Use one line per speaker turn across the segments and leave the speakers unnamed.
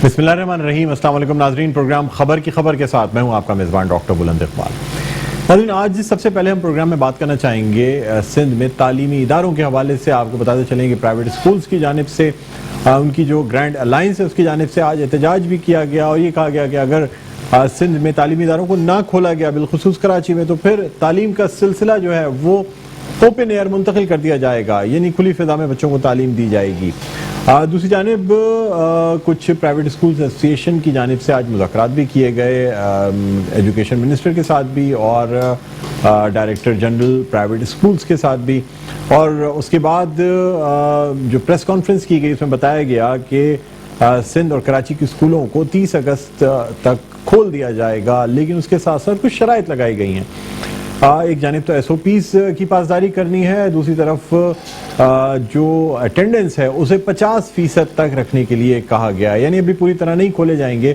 بسم اللہ الرحمن الرحیم. السلام علیکم ناظرین. پروگرام خبر کی خبر کے ساتھ میں ہوں آپ کا میزبان ڈاکٹر بلند اقبال. ناظرین, آج سب سے پہلے ہم پروگرام میں بات کرنا چاہیں گے سندھ میں تعلیمی اداروں کے حوالے سے. آپ کو بتاتے چلیں کہ پرائیویٹ اسکولز کی جانب سے ان کی جو گرینڈ الائنس ہے اس کی جانب سے آج احتجاج بھی کیا گیا اور یہ کہا گیا کہ اگر سندھ میں تعلیمی اداروں کو نہ کھولا گیا, بالخصوص کراچی میں, تو پھر تعلیم کا سلسلہ جو ہے وہ اوپن ایئر منتقل کر دیا جائے گا, یعنی کھلی فضا میں بچوں کو تعلیم دی جائے گی. دوسری جانب کچھ پرائیویٹ اسکولز ایسوسیشن کی جانب سے آج مذاکرات بھی کیے گئے ایجوکیشن منسٹر کے ساتھ بھی اور ڈائریکٹر جنرل پرائیویٹ اسکولز کے ساتھ بھی. اور اس کے بعد جو پریس کانفرنس کی گئی اس میں بتایا گیا کہ سندھ اور کراچی کے اسکولوں کو 30 اگست تک کھول دیا جائے گا, لیکن اس کے ساتھ ساتھ کچھ شرائط لگائی گئی ہیں. ایک جانب تو ایس او پیز کی پاسداری کرنی ہے, دوسری طرف جو اٹینڈنس ہے اسے 50% تک رکھنے کے لیے کہا گیا, یعنی ابھی پوری طرح نہیں کھولے جائیں گے.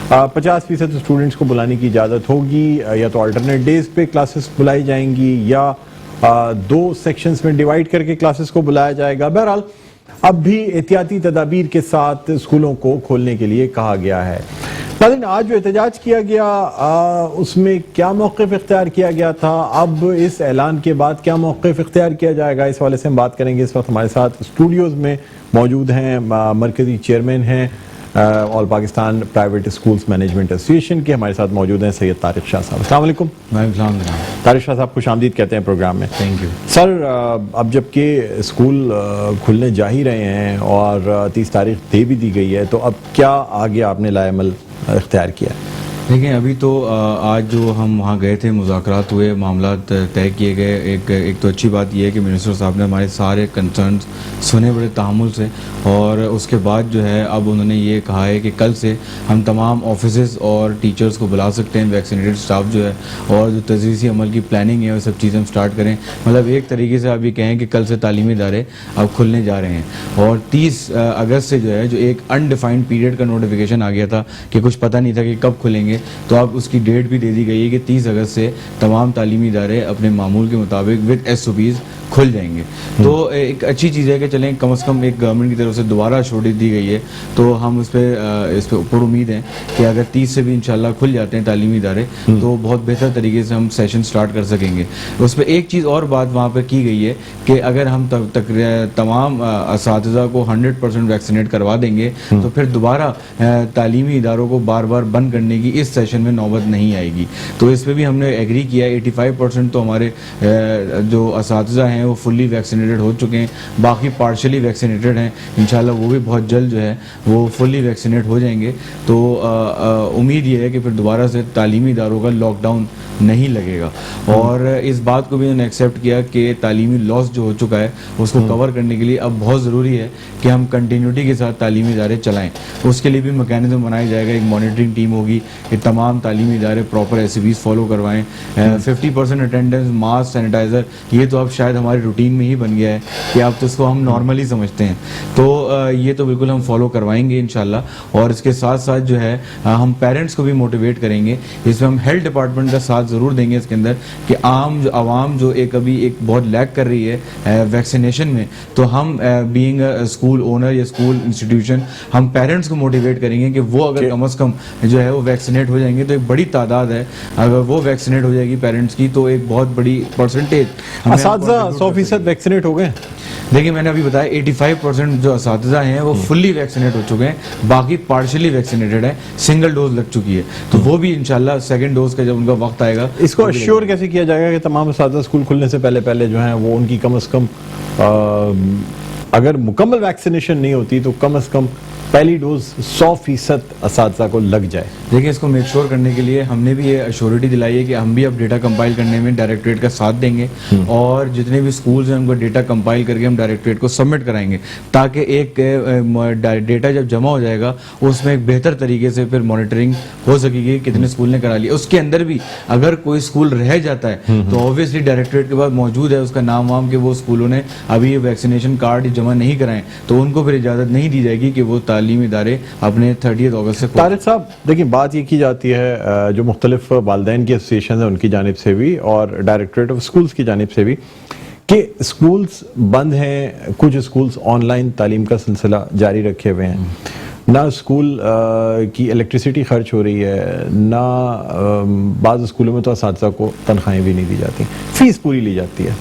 50% اسٹوڈنٹس کو بلانے کی اجازت ہوگی, یا تو آلٹرنیٹ ڈیز پہ کلاسز بلائی جائیں گی یا 2 سیکشنز میں ڈیوائڈ کر کے کلاسز کو بلایا جائے گا. بہرحال اب بھی احتیاطی تدابیر کے ساتھ اسکولوں کو کھولنے کے لیے کہا گیا ہے. لیکن آج جو احتجاج کیا گیا اس میں کیا موقف اختیار کیا گیا تھا, اب اس اعلان کے بعد کیا موقف اختیار کیا جائے گا, اس حوالے سے ہم بات کریں گے. اس وقت ہمارے ساتھ اسٹوڈیوز میں موجود ہیں مرکزی چیئرمین ہیں all Pakistan private schools management association کے, ہمارے ساتھ موجود ہیں سید طارق شاہ صاحب. السلام علیکم. طارق شاہ صاحب خوش آمدید کہتے ہیں پروگرام میں.
Thank you
sir. اب جب کہ اسکول کھلنے جا ہی رہے ہیں اور 30 تاریخ دے بھی دی گئی ہے, تو اب کیا آگے آپ نے لائے عمل اختیار کیا؟
دیکھیں, ابھی تو آج جو ہم وہاں گئے تھے, مذاکرات ہوئے, معاملات طے کیے گئے. ایک تو اچھی بات یہ ہے کہ منسٹر صاحب نے ہمارے سارے کنسرنز سنے بڑے تحمل سے, اور اس کے بعد جو ہے اب انہوں نے یہ کہا ہے کہ کل سے ہم تمام آفیسز اور ٹیچرز کو بلا سکتے ہیں, ویکسینیٹڈ اسٹاف جو ہے, اور جو تجویزی عمل کی پلاننگ ہے وہ سب چیزیں ہم سٹارٹ کریں. مطلب ایک طریقے سے آپ یہ کہیں کہ کل سے تعلیمی ادارے اب کھلنے جا رہے ہیں. اور 30 اگست سے جو ہے, جو ایک انڈیفائنڈ پیریڈ کا نوٹیفیکیشن آ گیا تھا کہ کچھ پتہ نہیں تھا کہ کب کھلیں گے, تو اب اس کی ڈیٹ بھی دے دی گئی ہے کہ 30 اگست سے تمام تعلیمی ادارے اپنے معمول کے مطابق ود ایس او پیز کھل جائیں گے. تو ایک اچھی چیز ہے کہ چلیں کم از کم ایک گورنمنٹ کی طرف سے دوبارہ چھوڑ دی گئی ہے, تو ہم اس پہ اوپر امید ہیں کہ اگر 30 سے بھی انشاءاللہ کھل جاتے ہیں تعلیمی ادارے تو بہت بہتر طریقے سے ہم سیشن سٹارٹ کر سکیں گے. اس پہ ایک چیز اور بات وہاں پہ کی گئی ہے کہ اگر ہم تمام اساتذہ کو 100% ویکسینیٹ کروا دیں گے تو پھر دوبارہ تعلیمی اداروں کو بار بار بند کرنے کی اس سیشن میں نوبت نہیں آئے گی. تو اس پہ بھی ہم نے ایگری کیا. 85% تو ہمارے جو اساتذہ ہیں وہ فلی ویکسینیٹڈ ہو چکے ہیں, باقی پارشلی ویکسینیٹڈ ہیں. انشاءاللہ وہ بھی بہت جلد جو ہے وہ فلی ویکسینیٹ ہو جائیں گے. تو امید یہ ہے کہ پھر دوبارہ سے تعلیمی اداروں کا لاک ڈاؤن نہیں لگے گا. اور اس بات کو بھی انہوں نے ایکسیپٹ کیا کہ تعلیمی لاس جو ہو چکا ہے اس کو کور کرنے کے لیے اب بہت ضروری ہے کہ ہم کنٹینیوٹی کے ساتھ تعلیمی ادارے چلائیں. اس کے لیے بھی میکینزم بنایا جائے گا, ایک مانیٹرنگ ٹیم ہوگی کہ تمام تعلیمی ادارے پراپر ایس بیز فالو کروائیں. 50% اٹینڈنس, ماسک, سینیٹائزر, یہ تو اب شاید ہماری روٹین میں ہی بن گیا ہے کہ اب تو اس کو ہم نارملی سمجھتے ہیں. تو یہ تو بالکل ہم فالو کروائیں گے انشاءاللہ. اور اس کے ساتھ ساتھ جو ہے ہم پیرنٹس کو بھی موٹیویٹ کریں گے. اس میں ہم ہیلتھ ڈپارٹمنٹ کا ساتھ ضرور دیں گے اس کے اندر کہ عوام جو ابھی ایک بہت لیک کر رہی ہے ویکسینیشن میں, تو ہم بینگ اسکول اونر یا اسکول انسٹیٹیوشن ہم پیرنٹس کو موٹیویٹ کریں گے کہ وہ اگر کم از کم جو ہے وہ ویکسینیٹ ہو جائیں گے, تو ایک بڑی تعداد ہے اگر وہ ویکسینیٹ ہو جائے گی پیرنٹس کی, تو ایک بہت بڑی پرسنٹیج.
اساتذہ 100% ویکسینیٹ ہو گئے.
دیکھیں, میں نے ابھی بتایا 85% جو اساتذہ ہیں وہ فلی ویکسینیٹ ہو چکے ہیں, باقی پارشلی ویکسینیٹڈ ہیں, سنگل ڈوز لگ چکی ہے. تو وہ بھی انشاءاللہ سیکنڈ ڈوز کا جب ان کا وقت آئے گا.
اس کو اشور کیسے کیا جائے گا کہ تمام اساتذہ اسکول کھلنے سے پہلے جو ہیں وہ ان کی کم از کم اگر مکمل ویکسینیشن نہیں ہوتی تو کم از کم پہلی ڈوز 100% اساتذہ کو لگ جائے؟
دیکھیں, اس کو میک شور کرنے کے لیے ہم نے بھی یہ ایشورٹی دلائی ہے کہ ہم بھی اب ڈیٹا کمپائل کرنے میں ڈائریکٹریٹ کا ساتھ دیں گے, اور جتنے بھی اسکولز ہیں ان کو ڈیٹا کمپائل کر کے ہم ڈائریکٹریٹ کو سبمٹ کرائیں گے, تاکہ ایک ڈیٹا جب جمع ہو جائے گا اس میں ایک بہتر طریقے سے پھر مانیٹرنگ ہو سکے گی کتنے اسکول نے کرا لیا. اس کے اندر بھی اگر کوئی اسکول رہ جاتا ہے تو اوبیسلی ڈائریکٹریٹ کے پاس موجود ہے اس کا نام وام کہ وہ اسکولوں نے ابھی ویکسینیشن کارڈ جمع نہیں کرائیں, تو ان کو پھر اجازت نہیں دی جائے گی کہ وہ تعلیمی ادارے اپنے 30 اگست سے.
طارق صاحب دیکھیں, بات یہ کی جاتی ہے جو مختلف والدین کی ایسوسیشن ہیں ان کی جانب سے بھی اور ڈائریکٹریٹ آف اسکولز کی جانب سے بھی کہ اسکولز بند ہیں, کچھ اسکولز آن لائن تعلیم کا سلسلہ جاری رکھے ہوئے ہیں. نہ اسکول کی الیکٹریسٹی خرچ ہو رہی ہے، نہ بعض اسکولوں میں تو اساتذہ کو تنخواہیں بھی نہیں دی جاتی، فیس پوری لی جاتی ہے.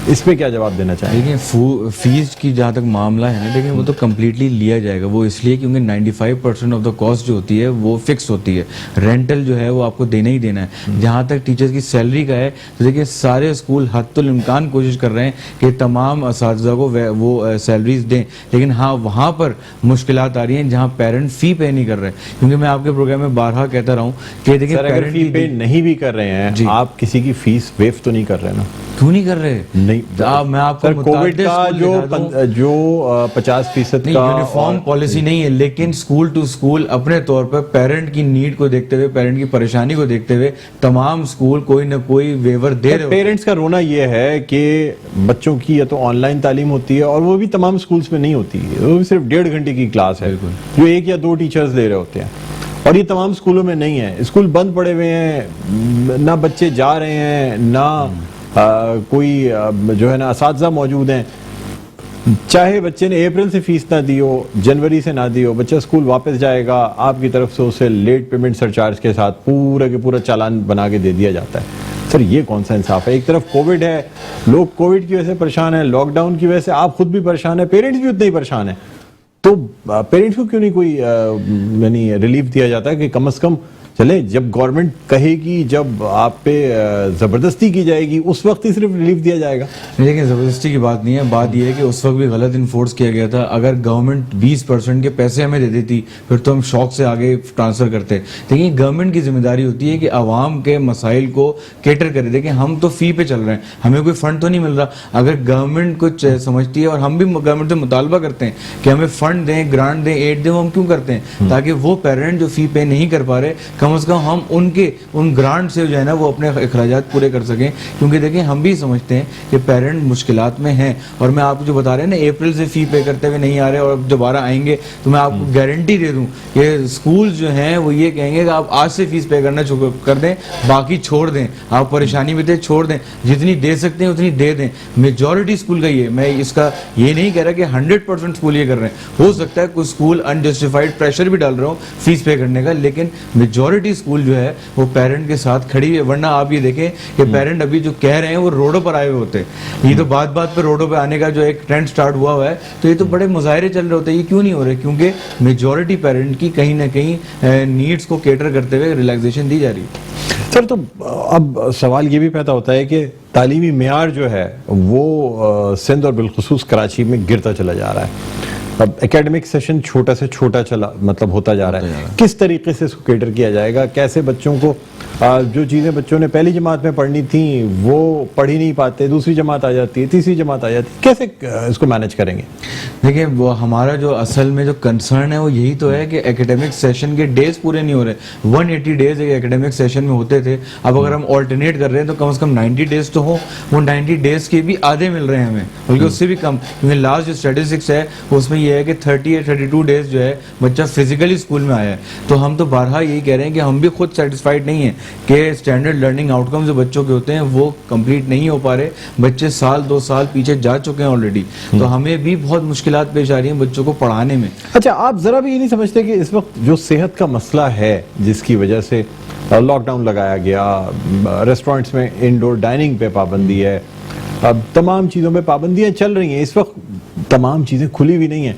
اس پہ کیا جواب دینا چاہیں؟
دیکھیں فیس کی جہاں تک معاملہ ہے نا، دیکھیں وہ تو کمپلیٹلی لیا جائے گا، وہ اس لیے کیونکہ 95% آف دا کاسٹ جو ہوتی ہے وہ فکس ہوتی ہے. رینٹل جو ہے وہ آپ کو دینا ہی دینا ہے. جہاں تک ٹیچرز کی سیلری کا ہے تو دیکھیں سارے اسکول حتی الامکان کوشش کر رہے ہیں کہ تمام اساتذہ کو وہ سیلریز دیں، لیکن ہاں وہاں پر مشکلات آ رہی ہیں جہاں پیرنٹ فی پے نہیں کر رہے. کیونکہ میں آپ کے پروگرام میں بارہا کہتا رہا ہوں کہ دیکھیں
اگر فی پے نہیں بھی کر رہے ہیں، آپ کسی کی فیس ویو تو نہیں کر رہے نا؟
کیوں نہیں کر رہے؟ میں آپ کو
کووڈ کا جو 50% کا
یونیفارم پالیسی نہیں ہے، لیکن اسکول ٹو اسکول اپنے طور پر پیرنٹ کی نیڈ کو دیکھتے ہوئے، پیرنٹ کی پریشانی کو دیکھتے ہوئے تمام اسکول کوئی نہ کوئی ویور دے رہے.
پیرنٹس کا رونا یہ ہے کہ بچوں کی یا تو آن لائن تعلیم ہوتی ہے، اور وہ بھی تمام اسکولس میں نہیں ہوتی ہے، وہ بھی صرف 1.5 گھنٹے کی کلاس ہے جو 1 یا 2 ٹیچرز دے رہے ہوتے ہیں، اور یہ تمام اسکولوں میں نہیں ہے. اسکول بند پڑے ہوئے ہیں، نہ بچے جا رہے ہیں، نہ کوئی جو ہے نا اساتذہ موجود ہیں. چاہے بچے نے اپریل سے فیس نہ دی ہو، جنوری سے نہ دی ہو، بچہ اسکول واپس جائے گا، آپ کی طرف سے اسے لیٹ پیمنٹ سرچارج کے ساتھ پورا کے پورا چالان بنا کے دے دیا جاتا ہے. سر یہ کون سا انصاف ہے؟ ایک طرف کووڈ ہے، لوگ کووڈ کی وجہ سے پریشان ہیں، لاک ڈاؤن کی وجہ سے آپ خود بھی پریشان ہیں، پیرنٹس بھی اتنے ہی پریشان ہیں، تو پیرنٹس کو کیوں نہیں کوئی یعنی ریلیف دیا جاتا ہے کہ کم از کم چلے جب گورنمنٹ کہے گی، جب آپ پہ زبردستی کی جائے گی اس وقت ہی صرف ریلیف دیا جائے گا؟
لیکن زبردستی کی بات نہیں ہے، بات یہ ہے کہ اس وقت بھی غلط انفورس کیا گیا تھا. اگر گورنمنٹ 20% کے پیسے ہمیں دے دیتی پھر تو ہم شوق سے آگے ٹرانسفر کرتے. دیکھیں گورنمنٹ کی ذمہ داری ہوتی ہے کہ عوام کے مسائل کو کیٹر کرے. دیکھیں ہم تو فی پہ چل رہے ہیں، ہمیں کوئی فنڈ تو نہیں مل رہا. اگر گورنمنٹ کچھ سمجھتی ہے، اور ہم بھی گورنمنٹ سے مطالبہ کرتے ہیں کہ ہمیں فنڈ دیں، گرانٹ دیں، ایڈ دیں، وہ ہم کیوں کرتے ہیں؟ تاکہ وہ پیرنٹ جو فی پے نہیں کر پا رہے کم از کم ہم ان گرانٹ سے جو ہے نا وہ اپنے اخراجات پورے کر سکیں. کیونکہ دیکھیں ہم بھی سمجھتے ہیں کہ پیرنٹ مشکلات میں ہیں، اور میں آپ کو جو بتا رہے ہیں نا اپریل سے فی پے کرتے ہوئے نہیں آ رہے اور دوبارہ آئیں گے، تو میں آپ کو گارنٹی دے دوں کہ اسکول جو ہیں وہ یہ کہیں گے کہ آپ آج سے فیس پے کرنا کر دیں، باقی چھوڑ دیں، آپ پریشانی میں تھے چھوڑ دیں، جتنی دے سکتے ہیں اتنی دے دیں. میجورٹی اسکول کا یہ، میں اس کا یہ نہیں کہہ رہا کہ 100% اسکول یہ کر رہے ہیں، ہو سکتا ہے کوئی اسکول انجسٹیفائڈ پریشر بھی ڈال رہا ہوں فیس پے کرنے کا، لیکن میجورٹی اسکول جو ہے وہ پیرنٹ کے ساتھ کھڑی ہے. ورنہ آپ یہ دیکھیں کہ پیرنٹ ابھی جو کہہ رہے ہیں وہ روڈوں پر آئے ہوئے ہوتے ہیں. یہ تو بات بات پہ روڈوں پہ آنے کا جو ایک ٹرینڈ سٹارٹ ہوا ہے، تو یہ تو بڑے مظاہرے چل رہے ہوتے ہیں. یہ کیوں نہیں ہو رہے؟ کیونکہ میجورٹی پیرنٹ کی کہیں نہ کہیں نیڈز کو کیٹر کرتے ہوئے ریلیکسیشن دی جا رہی ہے.
سر تو اب سوال یہ بھی پیدا ہوتا ہے کہ تعلیمی معیار جو ہے وہ سندھ اور بالخصوص کراچی میں گرتا چلا جا رہا ہے. اب اکیڈمک سیشن چھوٹا سے چھوٹا مطلب ہوتا جا رہا ہے. کس طریقے سے اس کو کیٹر کیا جائے گا؟ کیسے بچوں کو جو چیزیں بچوں نے پہلی جماعت میں پڑھنی تھیں وہ پڑھ ہی نہیں پاتے، دوسری جماعت آ جاتی ہے، تیسری جماعت آ جاتی ہے، کیسے اس کو مینج کریں گے؟
دیکھیں وہ ہمارا جو اصل میں جو کنسرن ہے وہ یہی تو ہے کہ ایکیڈمک سیشن کے ڈیز پورے نہیں ہو رہے. 180 ڈیز ایک ایکیڈمک سیشن میں ہوتے تھے، اب اگر ہم آلٹرنیٹ کر رہے ہیں تو کم از کم 90 ڈیز تو ہوں. وہ 90 ڈیز کے بھی آدھے مل رہے ہیں ہمیں، بلکہ اس سے بھی کم. کیونکہ لاسٹ جو اسٹیٹسٹکس ہے اس میں یہ ہے کہ 30 یا 32 ڈیز جو ہے بچہ فزیکلی اسکول میں آیا ہے. تو ہم تو بارہا یہی کہہ رہے ہیں کہ ہم بھی خود سیٹسفائڈ نہیں ہیں کہ اسٹینڈرڈ لرننگ آؤٹ کم جو بچوں کے ہوتے ہیں وہ کمپلیٹ نہیں ہو پا رہے. بچے 2 سال پیچھے جا چکے ہیں آلریڈی، تو ہمیں بھی بہت مشکلات پیش آ رہی ہیں بچوں کو پڑھانے میں.
اچھا آپ ذرا بھی یہ نہیں سمجھتے کہ اس وقت جو صحت کا مسئلہ ہے جس کی وجہ سے لاک ڈاؤن لگایا گیا، ریسٹورینٹس میں انڈور ڈائننگ پہ پابندی ہے، اب تمام چیزوں پہ پابندیاں چل رہی ہیں، اس وقت تمام چیزیں کھلی بھی نہیں ہیں.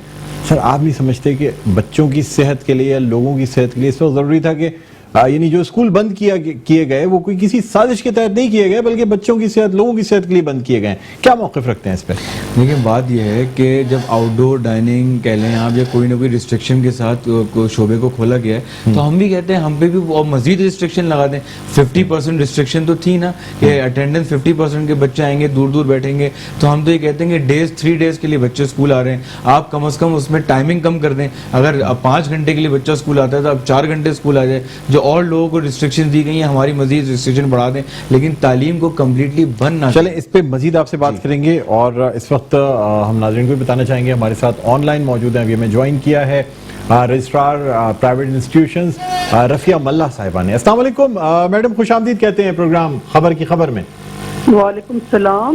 سر آپ نہیں سمجھتے کہ بچوں کی صحت کے لیے یا لوگوں کی صحت کے لیے اس وقت ضروری تھا کہ یعنی جو اسکول بند کیے گئے وہ کوئی کسی سازش کے تحت نہیں کیے گئے بلکہ بچوں کی صحت، لوگوں کی صحت کے لیے بند کیے گئے ہیں؟ کیا موقف رکھتے ہیں اس پہ؟
دیکھیں بات یہ ہے کہ جب آؤٹ ڈور ڈائننگ کہہ لیں آپ یا کوئی نہ کوئی ریسٹرکشن کے ساتھ شعبے کو کھولا گیا ہے تو ہم بھی کہتے ہیں ہم پہ بھی مزید ریسٹرکشن لگا دیں. 50% ریسٹرکشن تو تھی نا کہ اٹینڈنس 50% کے بچے آئیں گے، دور دور بیٹھیں گے، تو ہم تو یہ کہتے ہیں کہ 3 ڈیز کے لیے بچے اسکول آ رہے ہیں، آپ کم از کم اس میں ٹائمنگ کم کر دیں. اگر 5 گھنٹے کے لیے بچہ اسکول آتا ہے تو اب 4 گھنٹے اسکول آ جائے. جو اور لوگوں کو ریسٹرکشن دی گئی ہیں ہماری مزید ریسٹرکشن بڑھا دیں، لیکن تعلیم کو کمپلیٹلی بند نہ.
چلیں اس پہ مزید آپ سے بات کریں گے، اور اس وقت ہم ناظرین کو بھی بتانا چاہیں گے ہمارے ساتھ آن لائن موجود ہیں. ابھی ہمیں جوائن کیا ہے رجسٹرار پرائیویٹ انسٹیٹیوشنز رفیہ ملہ صاحبہ نے. السلام علیکم میڈم، خوش آمدید کہتے ہیں پروگرام خبر کی خبر میں.
وعلیکم السلام.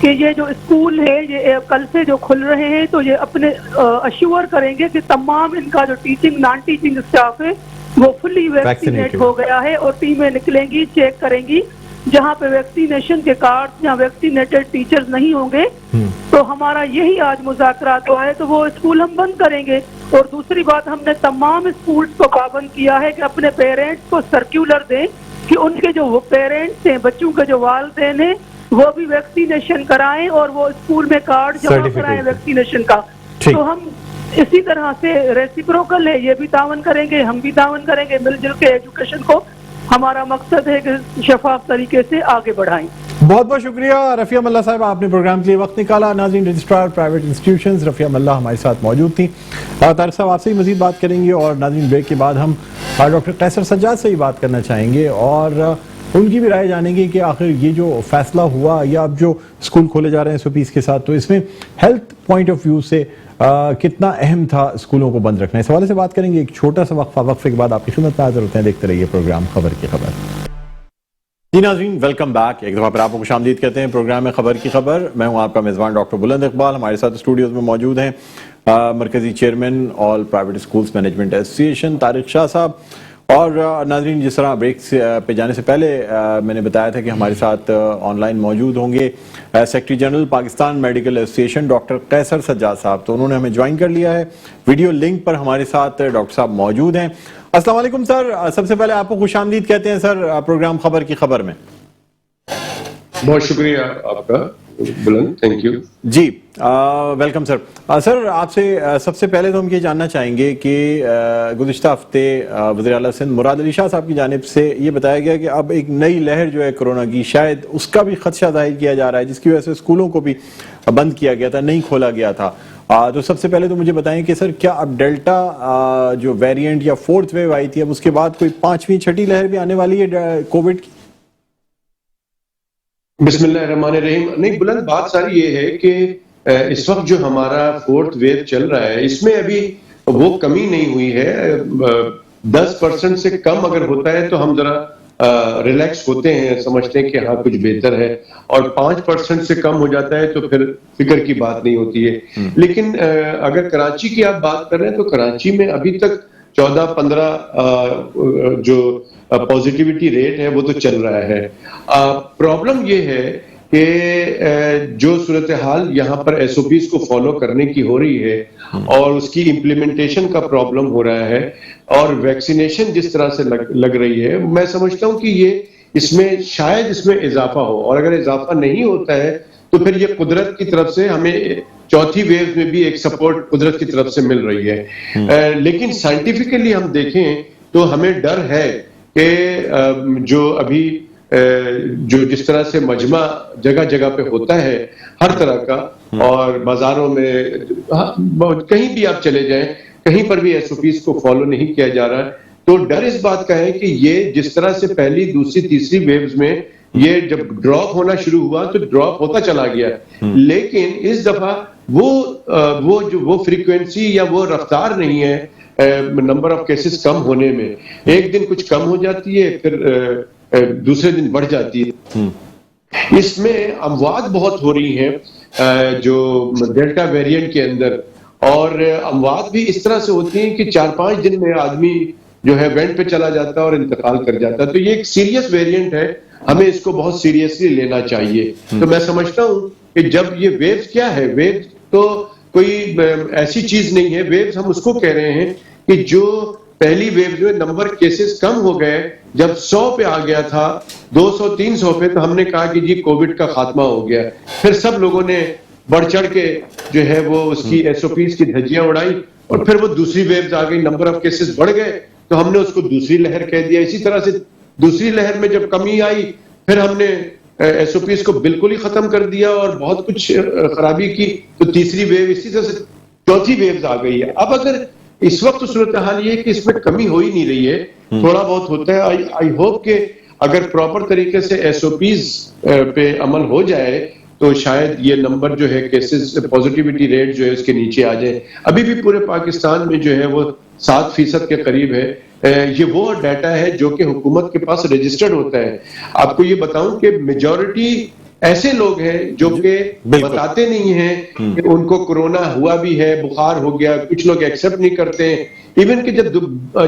کہ یہ جو اسکول ہے یہ کل سے جو کھل رہے ہیں تو یہ اپنے اشور کریں گے کہ تمام ان کا جو ٹیچنگ نان ٹیچنگ اسٹاف ہے وہ فلی ویکسینیٹ ہو گیا ہے، اور ٹیمیں نکلیں گی چیک کریں گی جہاں پہ ویکسینیشن کے کارڈ یا ویکسینیٹڈ ٹیچرز نہیں ہوں گے تو ہمارا یہی آج مذاکرات ہوا ہے، تو وہ اسکول ہم بند کریں گے۔ اور دوسری بات، ہم نے تمام اسکولز کو پابند کیا ہے کہ اپنے پیرنٹس کو سرکولر دیں کہ ان کے جو پیرنٹس ہیں، بچوں کے جو والدین ہیں، وہ بھی ویکسینیشن کرائیں اور وہ اسکول میں کارڈ جمع کرائیں ویکسینیشن کا۔ تو ہم اسی طرح سے ریسیپروکل ہے، یہ بھی تعاون کریں گے، ہم بھی تعاون کریں گے مل جل کے ایجوکیشن کو۔ ہمارا مقصد ہے کہ شفاف طریقے سے آگے بڑھائیں۔
بہت بہت شکریہ رفیہ ملا صاحب، آپ نے پروگرام کے لیے وقت نکالا۔ ناظرین، رجسٹرار پرائیویٹ انسٹیٹیوشنز رفیہ ملا ہمارے ساتھ موجود تھیں۔ طارق صاحب آپ سے ہی مزید بات کریں گے، اور ناظرین بریک کے بعد ہم ڈاکٹر قیصر سجاد سے ہی بات کرنا چاہیں گے اور ان کی بھی رائے جانیں گے کہ آخر یہ جو فیصلہ ہوا یا اب جو اسکول کھولے جا رہے ہیں SOPs کے ساتھ، تو اس میں ہیلتھ پوائنٹ آف ویو سے کتنا اہم تھا اسکولوں کو بند رکھنا، اس حوالے سے بات کریں گے۔ ایک چھوٹا سا وقفے کے بعد آپ کی خدمت میں حاضر ہوتے ہیں۔ دیکھتے رہیے پروگرام خبر کی خبر۔ جی ناظرین، ویلکم بیک، ایک دفعہ پھر آپ کو خوش آمدید کہتے ہیں پروگرام میں خبر کی خبر۔ میں ہوں آپ کا میزبان ڈاکٹر بلند اقبال۔ ہمارے ساتھ اسٹوڈیوز میں موجود ہیں مرکزی چیئرمین آل پرائیویٹ اسکولز مینجمنٹ ایسوسی ایشن طارق شاہ صاحب، اور ناظرین جس طرح بریک پہ جانے سے پہلے میں نے بتایا تھا کہ ہمارے ساتھ آن لائن موجود ہوں گے secretary general Pakistan medical association doctor Qaiser Sajjad صاحب، تو انہوں نے ہمیں جوائن کر لیا ہے ویڈیو لنک پر۔ ہمارے ساتھ ڈاکٹر صاحب موجود ہیں۔ السلام علیکم سر، سب سے پہلے آپ کو خوش آمدید کہتے ہیں سر پروگرام خبر کی خبر میں۔
بہت شکریہ آپ کا بلند، تھینک یو
جی، ویلکم سر۔ سر آپ سے سب سے پہلے تو ہم یہ جاننا چاہیں گے کہ گزشتہ ہفتے وزیر اعلیٰ سندھ مراد علی شاہ صاحب کی جانب سے یہ بتایا گیا کہ اب ایک نئی لہر جو ہے کورونا کی، شاید اس کا بھی خدشہ ظاہر کیا جا رہا ہے، جس کی وجہ سے اسکولوں کو بھی بند کیا گیا تھا، نہیں کھولا گیا تھا۔ تو سب سے پہلے تو مجھے بتائیں کہ سر کیا اب ڈیلٹا جو ویریئنٹ یا 4th ویو آئی تھی، اب اس کے بعد کوئی 5ویں 6ٹھی لہر بھی آنے والی ہے کووڈ کی؟
بسم اللہ الرحمن الرحیم۔ نہیں بلند، بات ساری یہ ہے کہ اس وقت جو ہمارا 4th ویو چل رہا ہے اس میں ابھی وہ کمی نہیں ہوئی ہے۔ 10% سے کم اگر ہوتا ہے تو ہم ذرا ریلیکس ہوتے ہیں، سمجھتے ہیں کہ ہاں کچھ بہتر ہے، اور 5% سے کم ہو جاتا ہے تو پھر فکر کی بات نہیں ہوتی ہے۔ لیکن اگر کراچی کی آپ بات کر رہے ہیں تو کراچی میں ابھی تک 14-15 جو پازیٹیوٹی ریٹ ہے وہ تو چل رہا ہے۔ پرابلم یہ ہے کہ جو صورتحال یہاں پر SOPs کو فالو کرنے کی ہو رہی ہے اور اس کی امپلیمنٹیشن کا پرابلم ہو رہا ہے، اور ویکسینیشن جس طرح سے لگ رہی ہے، میں سمجھتا ہوں کہ یہ اس میں شاید اس میں اضافہ ہو، اور اگر اضافہ نہیں ہوتا ہے تو پھر یہ قدرت کی طرف سے ہمیں 4تھی ویو میں بھی ایک سپورٹ قدرت کی طرف سے مل رہی ہے۔ لیکن سائنٹیفکلی ہم دیکھیں تو ہمیں ڈر ہے کہ جو ابھی جو جس طرح سے مجمع جگہ جگہ پہ ہوتا ہے ہر طرح کا، اور بازاروں میں کہیں بھی آپ چلے جائیں، کہیں پر بھی SOPs کو فالو نہیں کیا جا رہا ہے، تو ڈر اس بات کا ہے کہ یہ جس طرح سے پہلی، دوسری، تیسری ویوز میں یہ جب ڈراپ ہونا شروع ہوا تو ڈراپ ہوتا چلا گیا، لیکن اس دفعہ وہ فریکوینسی یا وہ رفتار نہیں ہے نمبر آف کیسز کم ہونے میں۔ ایک دن کچھ کم ہو جاتی ہے، پھر دوسرے دن بڑھ جاتی ہے۔ اس میں اموات بہت ہو رہی ہیں جو ڈیلٹا ویریئنٹ کے اندر، اور اموات بھی اس طرح سے ہوتی ہیں کہ 4-5 دن میں آدمی جو ہے وینٹ پہ چلا جاتا ہے اور انتقال کر جاتا ہے۔ تو یہ ایک سیریس ویریئنٹ ہے، ہمیں اس کو بہت سیریسلی لینا چاہیے۔ تو میں سمجھتا ہوں کہ جب یہ ویوز کیا ہے، ویوز تو کوئی ایسی چیز نہیں ہے، ویوز ہم اس کو کہہ رہے ہیں کہ جو پہلی ویو میں نمبر کیسز کم ہو گئے، جب 100 پہ آ گیا تھا، 200-300 پہ، تو ہم نے کہا کہ جی کووڈ کا خاتمہ ہو گیا۔ پھر سب لوگوں نے بڑھ چڑھ کے جو ہے وہ اس کی SOPs کی دھجیاں اڑائی، اور پھر وہ دوسری ویوز آ گئی، نمبر آف کیسز بڑھ گئے تو ہم نے اس کو دوسری لہر کہہ دیا۔ اسی طرح سے دوسری لہر میں جب کمی آئی پھر ہم نے SOPs کو بالکل ہی ختم کر دیا اور بہت کچھ خرابی کی، تو تیسری ویو، اسی طرح سے 4تھی ویوز آ گئی ہے۔ اب اگر اس وقت صورتحال یہ ہے کہ اس میں کمی ہو ہی نہیں رہی ہے، تھوڑا بہت ہوتا ہے۔ آئی ہوپ کہ اگر پراپر طریقے سے SOPs پہ عمل ہو جائے تو شاید یہ نمبر جو ہے کیسز، پازیٹیوٹی ریٹ جو ہے اس کے نیچے آ جائے۔ ابھی بھی پورے پاکستان میں جو ہے وہ 7% کے قریب ہے۔ یہ وہ ڈیٹا ہے جو کہ حکومت کے پاس رجسٹرڈ ہوتا ہے۔ آپ کو یہ بتاؤں کہ میجورٹی ایسے لوگ ہیں جو کہ بتاتے نہیں ہیں کہ ان کو کورونا ہوا بھی ہے, بخار ہو گیا, کچھ لوگ ایکسپٹ نہیں کرتے ہیں. ایون کہ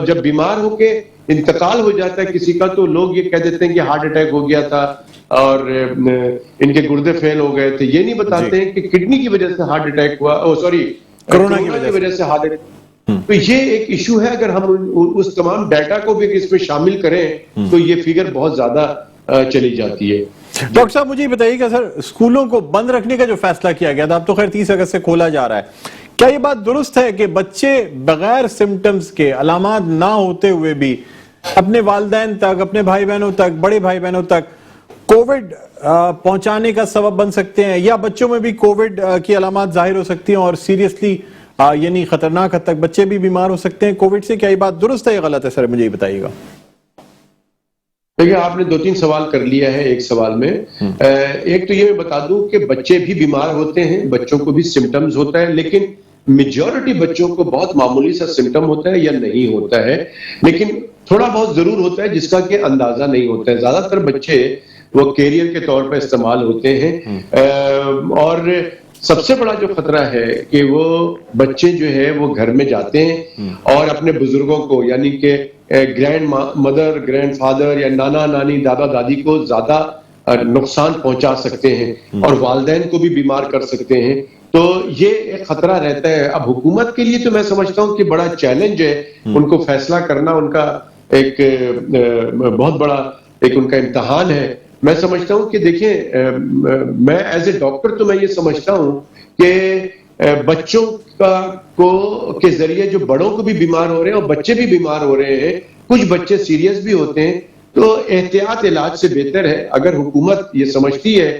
جب بیمار ہو کے انتقال ہو جاتا ہے کسی کا تو لوگ یہ کہہ دیتے ہیں کہ ہارٹ اٹیک ہو گیا تھا اور ان کے گردے فیل ہو گئے تھے. یہ نہیں بتاتے ہیں کہ کڈنی کی وجہ سے ہارٹ اٹیک ہوا, کورونا کی وجہ سے ہارٹ اٹیک. تو یہ ایک ایشو ہے. اگر ہم اس تمام ڈیٹا کو بھی اس میں شامل کریں تو یہ فگر بہت زیادہ چلی جاتی ہے.
ڈاکٹر صاحب مجھے بتائیے کہ سر اسکولوں کو بند رکھنے کا جو فیصلہ کیا گیا تھا, اب تو خیر 30 اگست سے کھولا جا رہا ہے, کیا یہ بات درست ہے کہ بچے بغیر سمٹمز کے, علامات نہ ہوتے ہوئے بھی اپنے والدین تک, اپنے بھائی بہنوں تک, بڑے بھائی بہنوں تک کووڈ پہنچانے کا سبب بن سکتے ہیں, یا بچوں میں بھی کووڈ کی علامات ظاہر ہو سکتی ہیں اور سیریسلی یعنی خطرناک حد تک بچے بھی بیمار ہو سکتے ہیں کووڈ سے؟ کیا یہ بات درست ہے یا غلط ہے سر, مجھے یہ بتائیے گا.
دیکھیں آپ نے 2-3 سوال کر لیا ہے ایک سوال میں. ایک تو یہ میں بتا دوں کہ بچے بھی بیمار ہوتے ہیں, بچوں کو بھی سمٹمز ہوتا ہے, لیکن میجورٹی بچوں کو بہت معمولی سا سمٹم ہوتا ہے یا نہیں ہوتا ہے, لیکن تھوڑا بہت ضرور ہوتا ہے جس کا کہ اندازہ نہیں ہوتا ہے. زیادہ تر بچے وہ کیریئر کے طور پر استعمال ہوتے ہیں. اور سب سے بڑا جو خطرہ ہے کہ وہ بچے جو ہے وہ گھر میں جاتے ہیں اور اپنے بزرگوں کو, یعنی کہ گرینڈ مدر, گرینڈ فادر یا نانا نانی, دادا دادی کو زیادہ نقصان پہنچا سکتے ہیں اور والدین کو بھی بیمار کر سکتے ہیں. تو یہ ایک خطرہ رہتا ہے. اب حکومت کے لیے تو میں سمجھتا ہوں کہ بڑا چیلنج ہے ان کو فیصلہ کرنا, ان کا ایک بہت بڑا ایک ان کا امتحان ہے. میں سمجھتا ہوں کہ دیکھیں, میں ایز اے ڈاکٹر تو میں یہ سمجھتا ہوں کہ بچوں کے ذریعے جو بڑوں کو بھی بیمار ہو رہے ہیں اور بچے بھی بیمار ہو رہے ہیں, کچھ بچے سیریس بھی ہوتے ہیں, تو احتیاط علاج سے بہتر ہے. اگر حکومت یہ سمجھتی ہے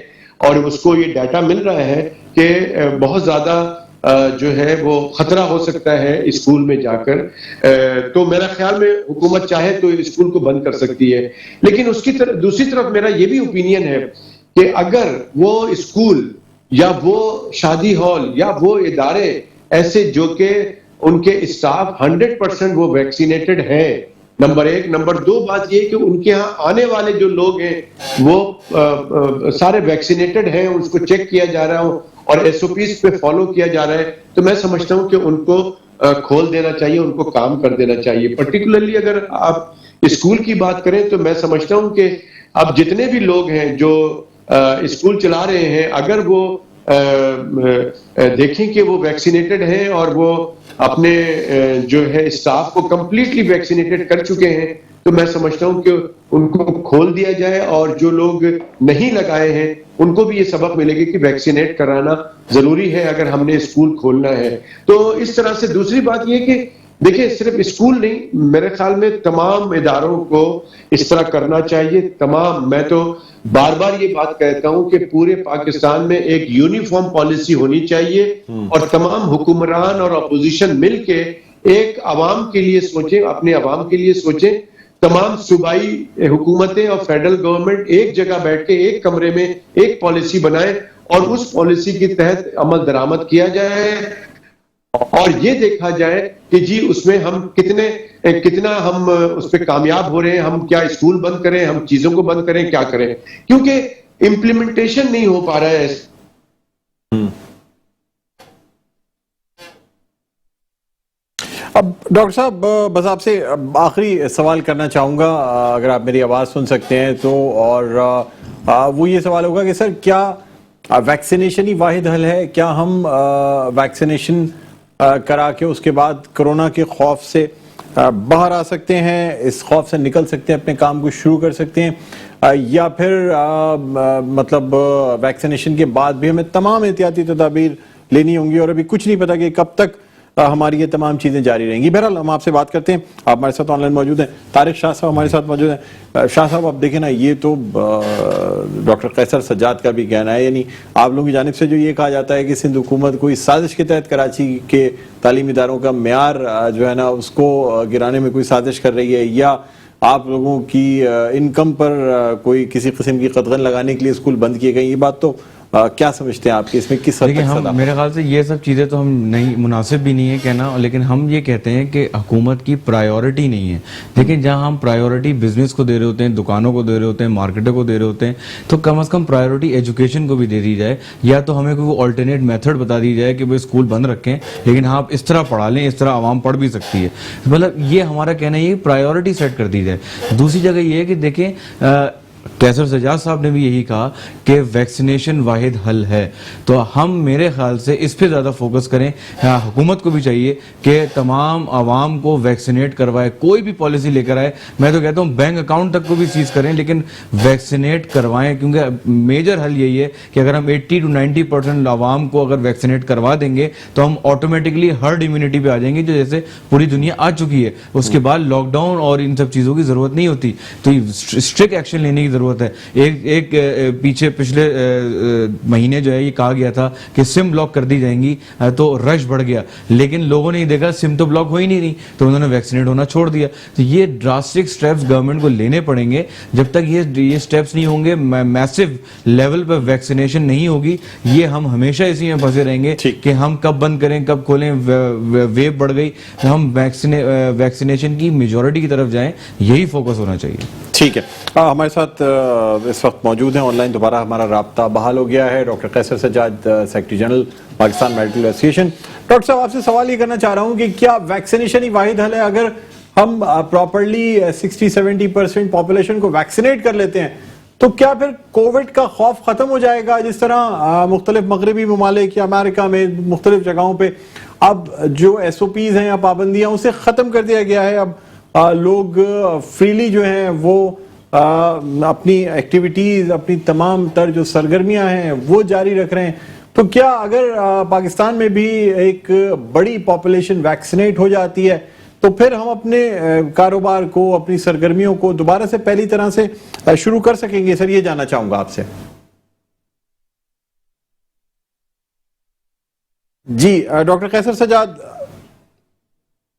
اور اس کو یہ ڈیٹا مل رہا ہے کہ بہت زیادہ جو ہے وہ خطرہ ہو سکتا ہے اسکول میں جا کر, تو میرا خیال میں حکومت چاہے تو اسکول کو بند کر سکتی ہے. لیکن اس کی دوسری طرف میرا یہ بھی اوپینین ہے کہ اگر وہ اسکول یا وہ شادی ہال یا وہ ادارے ایسے جو کہ ان کے اسٹاف 100% وہ ویکسینیٹڈ ہیں, نمبر 1. نمبر 2 بات یہ کہ ان کے ہاں آنے والے جو لوگ ہیں وہ سارے ویکسینیٹڈ ہیں, اس کو چیک کیا جا رہا ہے اور SOPs پہ فالو کیا جا رہا ہے, تو میں سمجھتا ہوں کہ ان کو کھول دینا چاہیے, ان کو کام کر دینا چاہیے. پرٹیکولرلی اگر آپ اسکول کی بات کریں تو میں سمجھتا ہوں کہ اب جتنے بھی لوگ ہیں جو اسکول چلا رہے ہیں, اگر وہ دیکھیں کہ وہ ویکسینیٹڈ ہیں اور وہ اپنے جو ہے اسٹاف کو کمپلیٹلی ویکسینیٹڈ کر چکے ہیں, تو میں سمجھتا ہوں کہ ان کو کھول دیا جائے, اور جو لوگ نہیں لگائے ہیں ان کو بھی یہ سبق ملے گی کہ ویکسینیٹ کرانا ضروری ہے اگر ہم نے اسکول کھولنا ہے. تو اس طرح سے دوسری بات یہ کہ دیکھیں صرف اسکول نہیں, میرے خیال میں تمام اداروں کو اس طرح کرنا چاہیے. تمام, میں تو بار بار یہ بات کہتا ہوں کہ پورے پاکستان میں ایک یونیفارم پالیسی ہونی چاہیے اور تمام حکمران اور اپوزیشن مل کے ایک عوام کے لیے سوچیں, اپنے عوام کے لیے سوچیں. تمام صوبائی حکومتیں اور فیڈرل گورنمنٹ ایک جگہ بیٹھ کے ایک کمرے میں ایک پالیسی بنائیں اور اس پالیسی کے تحت عمل درآمد کیا جائے اور یہ دیکھا جائے کہ جی اس میں ہم کتنا ہم اس پہ کامیاب ہو رہے ہیں. ہم کیا اسکول بند کریں, ہم چیزوں کو بند کریں, کیا کریں, کیونکہ امپلیمنٹیشن نہیں ہو پا رہا ہے.
اب ڈاکٹر صاحب بس آپ سے آخری سوال کرنا چاہوں گا, اگر آپ میری آواز سن سکتے ہیں تو, اور وہ یہ سوال ہوگا کہ سر کیا ویکسینیشن ہی واحد حل ہے؟ کیا ہم ویکسینیشن کرا کے اس کے بعد کرونا کے خوف سے باہر آ سکتے ہیں, اس خوف سے نکل سکتے ہیں, اپنے کام کو شروع کر سکتے ہیں, یا پھر مطلب ویکسینیشن کے بعد بھی ہمیں تمام احتیاطی تدابیر لینی ہوں گی اور ابھی کچھ نہیں پتا کہ کب تک ہماری یہ تمام چیزیں جاری رہیں گی؟ بہرحال ہم آپ سے بات کرتے ہیں. آپ ہمارے ساتھ آن لائن موجود ہیں, طارق شاہ صاحب ہمارے ساتھ موجود ہیں. شاہ صاحب آپ دیکھیں نا, یہ تو ڈاکٹر قیصر سجاد کا بھی کہنا ہے, یعنی آپ لوگوں کی جانب سے جو یہ کہا جاتا ہے کہ سندھ حکومت کوئی سازش کے تحت کراچی کے تعلیمی اداروں کا معیار جو ہے نا اس کو گرانے میں کوئی سازش کر رہی ہے, یا آپ لوگوں کی انکم پر کوئی کسی قسم کی قدغن لگانے کے لیے اسکول بند کیے گئے, یہ بات تو کیا سمجھتے ہیں آپ کہ اس میں کس حد
دیکھیں
تک
ہم میرے خیال سے یہ سب چیزیں تو ہم نہیں مناسب بھی نہیں ہے کہنا, لیکن ہم یہ کہتے ہیں کہ حکومت کی پرائیورٹی نہیں ہے. لیکن جہاں ہم پرائیورٹی بزنس کو دے رہے ہوتے ہیں, دکانوں کو دے رہے ہوتے ہیں, مارکیٹوں کو دے رہے ہوتے ہیں, تو کم از کم پرائیورٹی ایجوکیشن کو بھی دے دی جائے, یا تو ہمیں کوئی آلٹرنیٹ میتھڈ بتا دی جائے کہ وہ اسکول بند رکھیں لیکن آپ اس طرح پڑھا لیں, اس طرح عوام پڑھ بھی سکتی ہے. مطلب یہ ہمارا کہنا ہے, یہ پرائیورٹی سیٹ کر دی جائے. دوسری جگہ یہ ہے کہ دیکھیں قیصر سجاد صاحب نے بھی یہی کہا کہ ویکسینیشن واحد حل ہے, تو ہم میرے خیال سے اس پہ زیادہ فوکس کریں. حکومت کو بھی چاہیے کہ تمام عوام کو ویکسینیٹ کروائے, کوئی بھی پالیسی لے کر آئے. میں تو کہتا ہوں بینک اکاؤنٹ تک کو بھی سیز کریں لیکن ویکسینیٹ کروائیں, کیونکہ میجر حل یہی ہے کہ اگر ہم 80 to 90% عوام کو اگر ویکسینیٹ کروا دیں گے تو ہم آٹومیٹکلی ہرڈ امیونٹی پہ آ جائیں گے, جو جیسے پوری دنیا آ چکی ہے. اس کے بعد لاک ڈاؤن اور ان سب چیزوں کی ضرورت نہیں ہوتی, تو اسٹرکٹ ایکشن لینے کی ضرورت ہے. ایک پیچھے پچھلے مہینے جو ہے یہ کہا گیا تھا کہ سم بلاک کر دی جائیں گی تو رش بڑھ گیا, لیکن لوگوں نے یہ دیکھا سم تو بلاک ہو ہی نہیں رہی, تو انہوں نے ویکسینیٹ ہونا چھوڑ دیا. تو یہ ڈراسٹک سٹیپس گورنمنٹ کو لینے پڑیں گے. جب تک یہ سٹیپس نہیں ہوں گے, میسو لیول پہ ویکسینیشن نہیں ہوگی, یہ ہم ہمیشہ اسی میں پھنسے رہیں گے کہ ہم کب بند کریں کب کھولیں. ویو بڑھ گئی, ہم ویکسینیشن کی میجورٹی کی طرف جائیں, یہی فوکس ہونا چاہیے.
ٹھیک ہے, ہمارے ساتھ اس وقت موجود ہیں آن لائن, دوبارہ ہمارا رابطہ بحال ہو گیا ہے, doctor Qaiser Sajjad, secretary general Pakistan medical association. Doctor صاحب آپ سے سوال یہ کرنا چاہ رہا ہوں کہ کیا ویکسینیشن ہی واحد حل ہے؟ اگر ہم پراپرلی 60-70% پاپولیشن کو ویکسینیٹ کر لیتے ہیں تو کیا پھر کووڈ کا خوف ختم ہو جائے گا؟ جس طرح مختلف مغربی ممالک یا امریکہ میں مختلف جگہوں پہ اب جو ایس او پیز ہیں یا پابندیاں اسے ختم کر دیا گیا ہے, اب لوگ فریلی جو ہیں وہ اپنی ایکٹیویٹیز, اپنی تمام تر جو سرگرمیاں ہیں وہ جاری رکھ رہے ہیں, تو کیا اگر پاکستان میں بھی ایک بڑی پاپولیشن ویکسینیٹ ہو جاتی ہے تو پھر ہم اپنے کاروبار کو, اپنی سرگرمیوں کو دوبارہ سے پہلی طرح سے شروع کر سکیں گے؟ سر یہ جاننا چاہوں گا آپ سے. جی ڈاکٹر قیصر سجاد,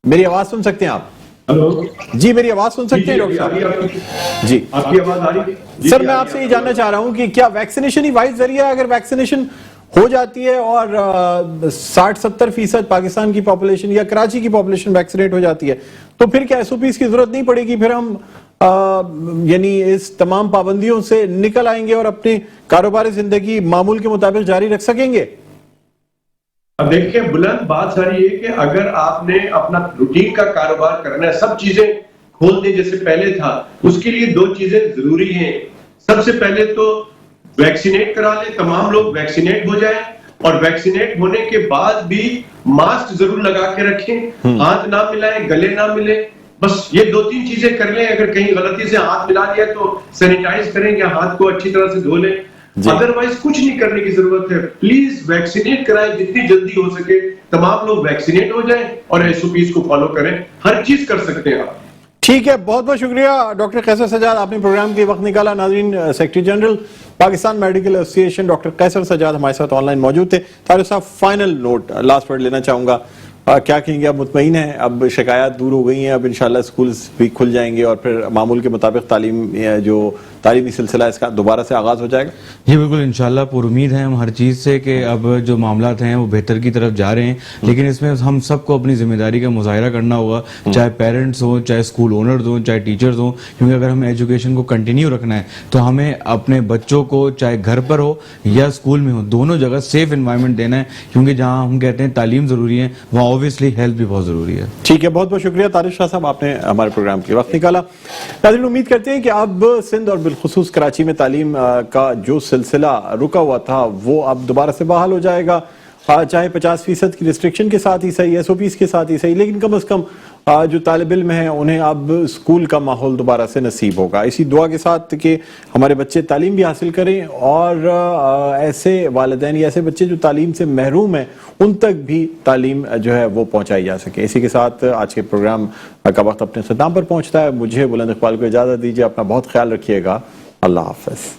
میری آواز سن سکتے ہیں آپ؟
ہلو
جی میری آواز سن سکتے ہیں ڈاکٹر صاحب؟ جی
آپ کی آواز آ رہی ہے
سر, میں آپ سے یہ جاننا چاہ رہا ہوں کہ کیا ویکسینیشن ہی واحد ذریعہ ہے؟ اگر ویکسینیشن ہو جاتی ہے اور 60-70% پاکستان کی پاپولیشن یا کراچی کی پاپولیشن ویکسینیٹ ہو جاتی ہے تو پھر کیا ایس او پیز کی ضرورت نہیں پڑے گی؟ پھر ہم یعنی اس تمام پابندیوں سے نکل آئیں گے اور اپنی کاروباری زندگی معمول کے مطابق جاری رکھ سکیں گے؟
اب دیکھیں بلند بات ساری یہ کہ اگر آپ نے اپنا روٹین کا کاروبار کرنا ہے, سب چیزیں کھول دیں جیسے پہلے تھا, اس کے لیے 2 چیزیں ضروری ہیں. سب سے پہلے تو ویکسینیٹ کرا لیں, تمام لوگ ویکسینیٹ ہو جائیں, اور ویکسینیٹ ہونے کے بعد بھی ماسک ضرور لگا کے رکھیں, ہاتھ نہ ملائیں, گلے نہ ملیں. بس یہ 2-3 چیزیں کر لیں. اگر کہیں غلطی سے ہاتھ ملا لیا تو سینیٹائز کریں یا ہاتھ کو اچھی طرح سے دھو لیں. ادروائز کچھ نہیں کرنے کی ضرورت ہے. پلیز ویکسینیٹ کرائیں جتنی جلدی ہو سکے, تمام لوگ ویکسینیٹ ہو جائیں اور ایس او پیز کو فالو کریں. ہر چیز کر سکتے ہیں آپ.
ٹھیک ہے, بہت بہت شکریہ ڈاکٹر قیصر سجاد, آپ نے پروگرام کے وقت نکالا. ناظرین, secretary general Pakistan medical association doctor Qaiser Sajjad ہمارے ساتھ آن لائن موجود تھے. طارق صاحب, فائنل نوٹ, لاسٹ ورڈ لینا چاہوں گا, کیا کہیں گے؟ اب مطمئن ہیں, اب شکایات دور ہو گئی ہیں, اب انشاءاللہ اسکولز بھی کھل جائیں گے اور پھر معمول کے مطابق تعلیمی سلسلہ اس کا دوبارہ سے آغاز ہو جائے گا؟
جی بالکل, انشاءاللہ پر امید ہیں ہم ہر چیز سے کہ اب جو معاملات ہیں وہ بہتر کی طرف جا رہے ہیں, لیکن اس میں ہم سب کو اپنی ذمہ داری کا مظاہرہ کرنا ہوگا, چاہے پیرنٹس ہوں, چاہے اسکول اونرز ہوں, چاہے ٹیچرز ہوں, کیونکہ اگر ہمیں ایجوکیشن کو کنٹینیو رکھنا ہے تو ہمیں اپنے بچوں کو چاہے گھر پر ہو یا اسکول میں ہو, دونوں جگہ سیف انوائرمنٹ دینا ہے, کیونکہ جہاں ہم کہتے ہیں تعلیم ضروری ہے وہاں اوبیسلی ہیلتھ بھی بہت ضروری ہے.
ٹھیک ہے, بہت بہت شکریہ طارق شاہ صاحب, آپ نے ہمارے پروگرام کے وقت نکالا. ناظرین, امید کرتے ہیں کہ اب سندھ اور بالخصوص کراچی میں تعلیم کا جو سلسلہ رکا ہوا تھا وہ اب دوبارہ سے بحال ہو جائے گا, چاہے 50% کی ریسٹرکشن کے ساتھ ہی صحیح, ایس او پیز کے ساتھ ہی صحیح, لیکن کم از کم جو طالب علم ہیں انہیں اب اسکول کا ماحول دوبارہ سے نصیب ہوگا. اسی دعا کے ساتھ کہ ہمارے بچے تعلیم بھی حاصل کریں اور ایسے والدین یا ایسے بچے جو تعلیم سے محروم ہیں ان تک بھی تعلیم جو ہے وہ پہنچائی جا سکے. اسی کے ساتھ آج کے پروگرام کا وقت اپنے اختتام پر پہنچتا ہے. مجھے بلند اقبال کو اجازت دیجیے, اپنا بہت خیال رکھیے گا. اللہ حافظ.